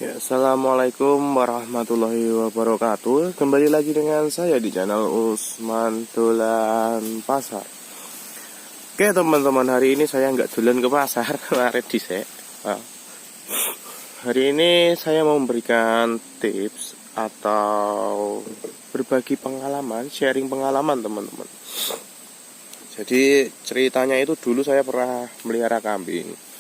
Ya, Assalamualaikum warahmatullahi wabarakatuh. Kembali lagi dengan saya di channel Usman Dolan Pasar. Oke teman-teman, hari ini saya nggak dolan ke pasar, kemarin dhisik. Hari ini saya mau memberikan tips atau berbagi pengalaman, sharing pengalaman teman-teman. Jadi ceritanya itu dulu saya pernah melihara kambing.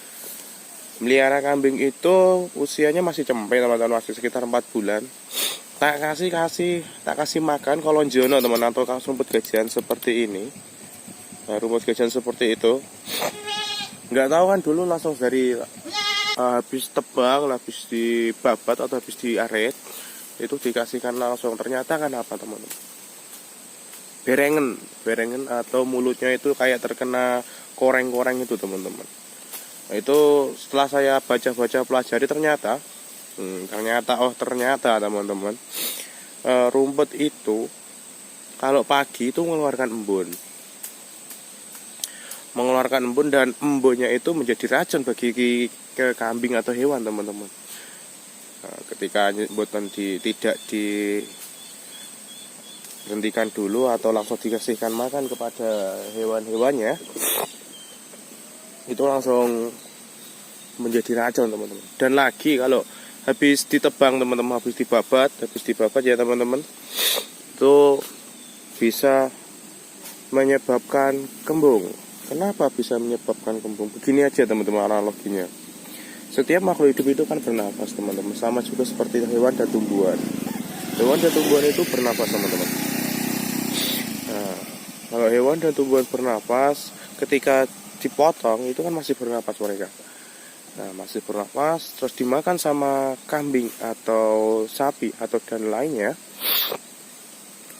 Melihara kambing itu usianya masih cempe teman-teman, masih sekitar 4 bulan. Tak kasih makan kolonjono teman, atau rumput gajian seperti ini. Nah, rumput gajian seperti itu. Nggak tahu kan dulu langsung dari habis tebang, habis dibabat atau habis diaret, itu dikasihkan langsung. Ternyata kan apa teman-teman? Berengen atau mulutnya itu kayak terkena koreng-koreng itu teman-teman. Nah, itu setelah saya baca-baca pelajari ternyata teman-teman, rumput itu kalau pagi itu mengeluarkan embun dan embunnya itu menjadi racun bagi ke kambing atau hewan teman-teman. Nah, ketika embun tidak dihentikan dulu atau langsung dikasihkan makan kepada hewan-hewannya, itu langsung menjadi racun teman-teman. Dan lagi kalau habis ditebang teman-teman, habis dibabat ya teman-teman, itu bisa menyebabkan kembung. Kenapa bisa menyebabkan kembung? Begini aja teman-teman analoginya. Setiap makhluk hidup itu kan bernapas teman-teman, sama juga seperti hewan dan tumbuhan. Hewan dan tumbuhan itu bernapas teman-teman. Nah, kalau hewan dan tumbuhan bernapas, ketika dipotong itu kan masih bernapas mereka. Nah, masih bernapas terus dimakan sama kambing atau sapi atau dan lainnya,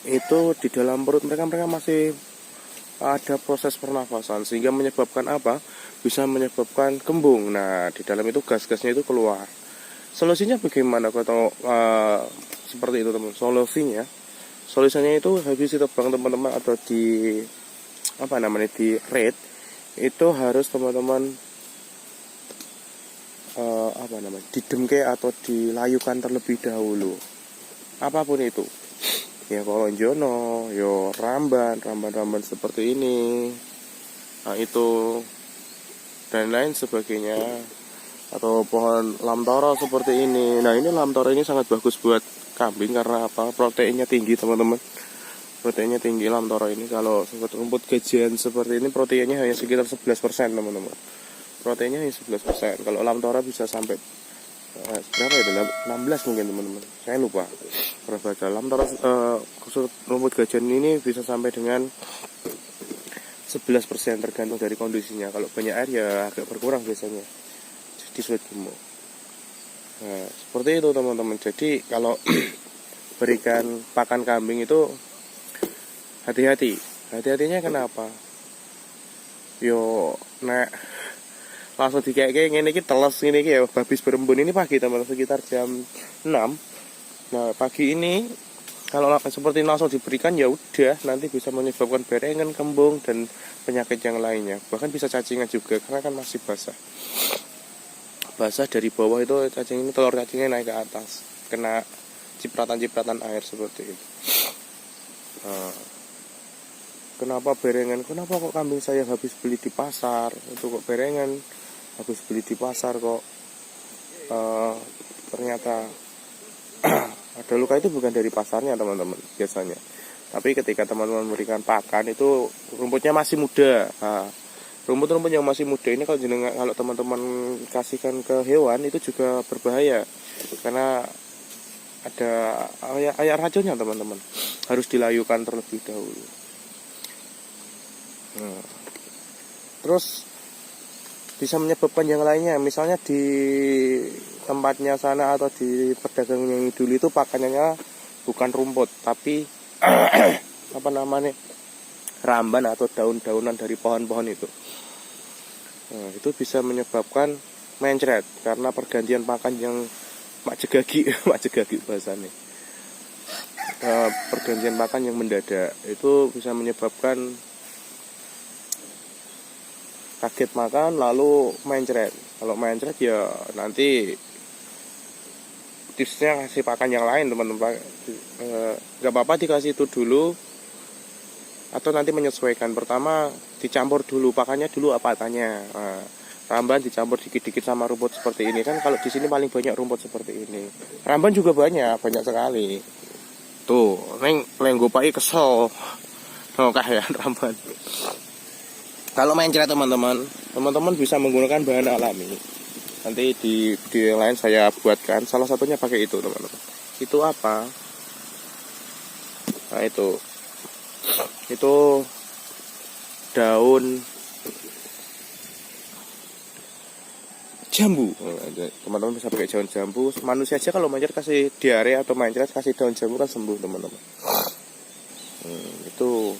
itu di dalam perut mereka masih ada proses pernafasan sehingga menyebabkan apa? Bisa menyebabkan kembung. Nah, di dalam itu gas-gasnya itu keluar. Solusinya bagaimana kalau seperti itu teman? Solusinya itu habis ditebang teman-teman atau di di red, itu harus teman-teman didemke atau dilayukan terlebih dahulu. Apapun itu, ya kolonjono, yo ramban seperti ini, nah itu dan lain sebagainya, atau pohon lamtoro seperti ini. Nah, ini lamtoro ini sangat bagus buat kambing karena apa? Proteinnya tinggi teman-teman. Proteinnya tinggi lamtoro ini. Kalau rumput gajian seperti ini proteinnya hanya sekitar 11% teman-teman. Proteinnya hanya 11%. Kalau lamtoro bisa sampai berapa itu? 16 mungkin teman-teman. Saya lupa. Pernah baca lamtoro rumput gajian ini bisa sampai dengan 11%, tergantung dari kondisinya. Kalau banyak air ya agak berkurang biasanya. Jadi sulit gemuk. Nah, seperti itu teman-teman. Jadi kalau berikan pakan kambing itu hati-hatinya kenapa? Yo nek langsung dikeke ngene iki teles ngene iki ya, babis berembun ini pagi teman, sekitar jam 6. Nah, pagi ini kalau seperti langsung diberikan ya udah nanti bisa menyebabkan berengan, kembung dan penyakit yang lainnya. Bahkan bisa cacingan juga karena kan masih basah. Basah dari bawah itu cacing ini, telur cacingnya naik ke atas, kena cipratan-cipratan air seperti itu. Nah, kenapa berengan? Kenapa kok kambing saya habis beli di pasar? Itu kok berengan? Habis beli di pasar kok ternyata ada luka. Itu bukan dari pasarnya teman-teman biasanya. Tapi ketika teman-teman memberikan pakan itu rumputnya masih muda. Nah, rumput-rumput yang masih muda ini kalau teman-teman kasihkan ke hewan itu juga berbahaya. Karena ada air racunnya teman-teman. Harus dilayukan terlebih dahulu. Nah, terus bisa menyebabkan yang lainnya, misalnya di tempatnya sana atau di pedagang yang dulu itu pakannya bukan rumput tapi ramban atau daun-daunan dari pohon-pohon itu. Nah, itu bisa menyebabkan mencret karena pergantian pakan yang makjegagi bahasanya. Pergantian pakan yang mendadak itu bisa menyebabkan kaget makan lalu mencret. Kalau mencret ya nanti tipsnya kasih pakan yang lain teman-teman. Nggak apa-apa dikasih itu dulu atau nanti menyesuaikan. Pertama dicampur dulu pakannya dulu apa adanya. Ramban dicampur dikit-dikit sama rumput seperti ini kan, kalau di sini paling banyak rumput seperti ini. Ramban juga banyak sekali. Tuh, neng lenggopai kesel. Oh kayak ramban. Kalau mencret teman-teman bisa menggunakan bahan alami. Nanti di video yang lain saya buatkan. Salah satunya pakai itu teman-teman. Itu apa? Nah itu daun jambu. Teman-teman bisa pakai daun jambu. Manusia aja kalau mencret kasih diare atau mencret kasih daun jambu kan sembuh teman-teman. Itu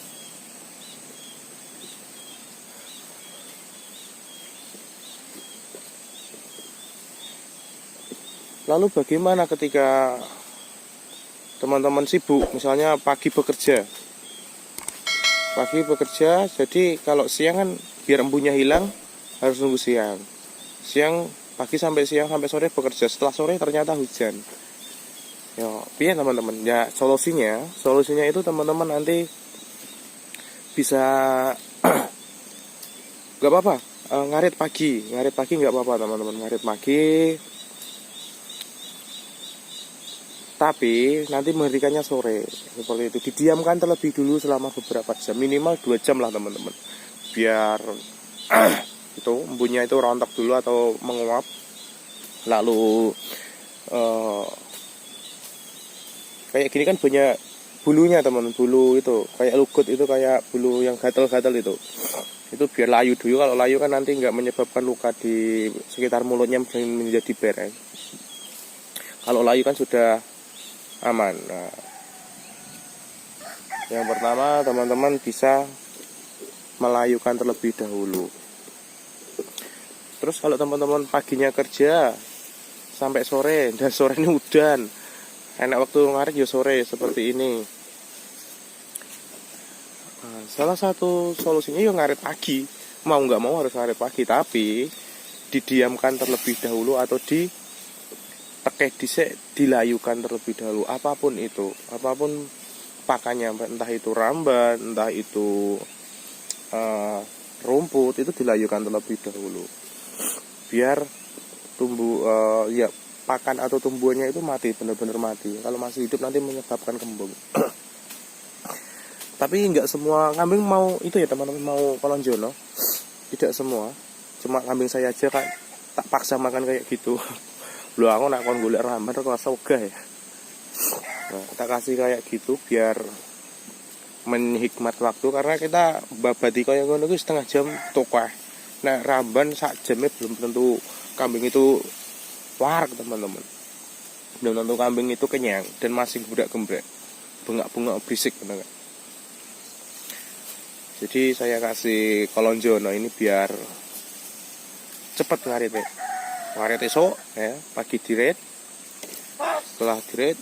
lalu bagaimana ketika teman-teman sibuk, misalnya pagi bekerja, jadi kalau siang kan biar embunya hilang harus nunggu siang, pagi sampai siang sampai sore bekerja, setelah sore ternyata hujan. Ya, piye teman-teman? Ya solusinya itu teman-teman nanti bisa nggak apa-apa, ngarit pagi nggak apa-apa teman-teman, ngarit pagi. Tapi nanti menghentikannya sore seperti itu. Didiamkan terlebih dulu selama beberapa jam, minimal 2 jam lah teman-teman, biar itu embunya itu rontok dulu atau menguap. Lalu kayak gini kan banyak bulunya teman, bulu itu kayak lugut, itu kayak bulu yang gatal-gatal itu biar layu dulu. Kalau layu kan nanti nggak menyebabkan luka di sekitar mulutnya menjadi bereng. Kalau layu kan sudah aman. Nah, yang pertama teman-teman bisa melayukan terlebih dahulu. Terus kalau teman-teman paginya kerja sampai sore dan sore ini udan, enak waktu ngarit ya sore seperti ini. Nah, salah satu solusinya ya ngarit pagi. Mau nggak mau harus ngarit pagi, tapi didiamkan terlebih dahulu atau pakai dilayukan terlebih dahulu. Apapun pakannya, entah itu ramban, entah itu rumput, itu dilayukan terlebih dahulu biar tumbuh pakan atau tumbuhannya itu mati, benar-benar mati. Kalau masih hidup nanti menyebabkan kembung. Tapi nggak semua kambing mau itu ya teman-teman, mau kolonjono. Tidak semua, cuma kambing saya aja kan tak paksa makan kayak gitu. Lu aku nak kon golek ramban kok ogah ya. Nah, kita kasih kayak gitu biar menghikmat waktu, karena kita babadi kaya ngono ku setengah jam tokah. Nah, ramban sak jamnya belum tentu kambing itu warak teman-teman. Belum tentu kambing itu kenyang dan masih gebrak-gembrek, bengak-bengak berisik bener. Jadi saya kasih kolonjono ini biar cepet ngaritnya. Ngarit esok ya, pagi diret. Setelah diret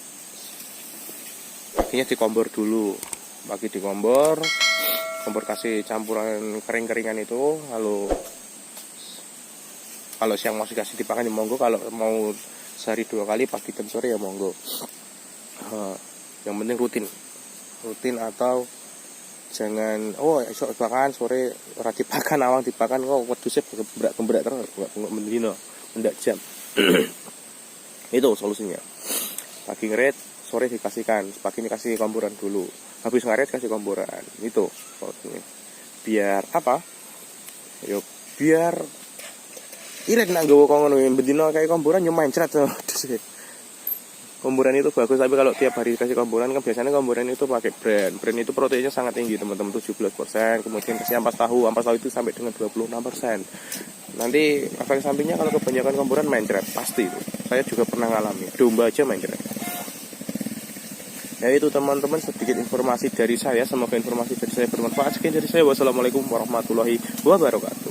paginya dikombor dulu. Pagi dikombor, kompor kasih campuran kering-keringan itu. Lalu kalau siang masih kasih dipakan ya monggo, kalau mau sehari 2 kali pagi dan sore ya monggo. Yang penting rutin atau jangan esok dipakan sore ora dipakan, awang dipakan kok wedhuse gebrak-gebrak terus mendino mendak jam. Itu solusinya. Pagi ngerit, sore dikasihkan, pagi ini kasih komporan dulu. Habis ngarit kasih komporan. Itu solusinya. Biar apa? Yo biar irit nak nggawa kok ngono bendino kayak komporan yo mencret. Komporan itu bagus, tapi kalau tiap hari kasih komporan kan biasanya komporan itu pakai brand itu proteinnya sangat tinggi teman-teman, 17%. Kemudian kasih ampas tahu itu sampai dengan 26%. Nanti efek sampingnya kalau kebanyakan komporan mencret, pasti itu. Saya juga pernah ngalami, domba aja mencret. Ya itu teman-teman, sedikit informasi dari saya, semoga informasi dari saya bermanfaat. Sekian dari saya, wassalamualaikum warahmatullahi wabarakatuh.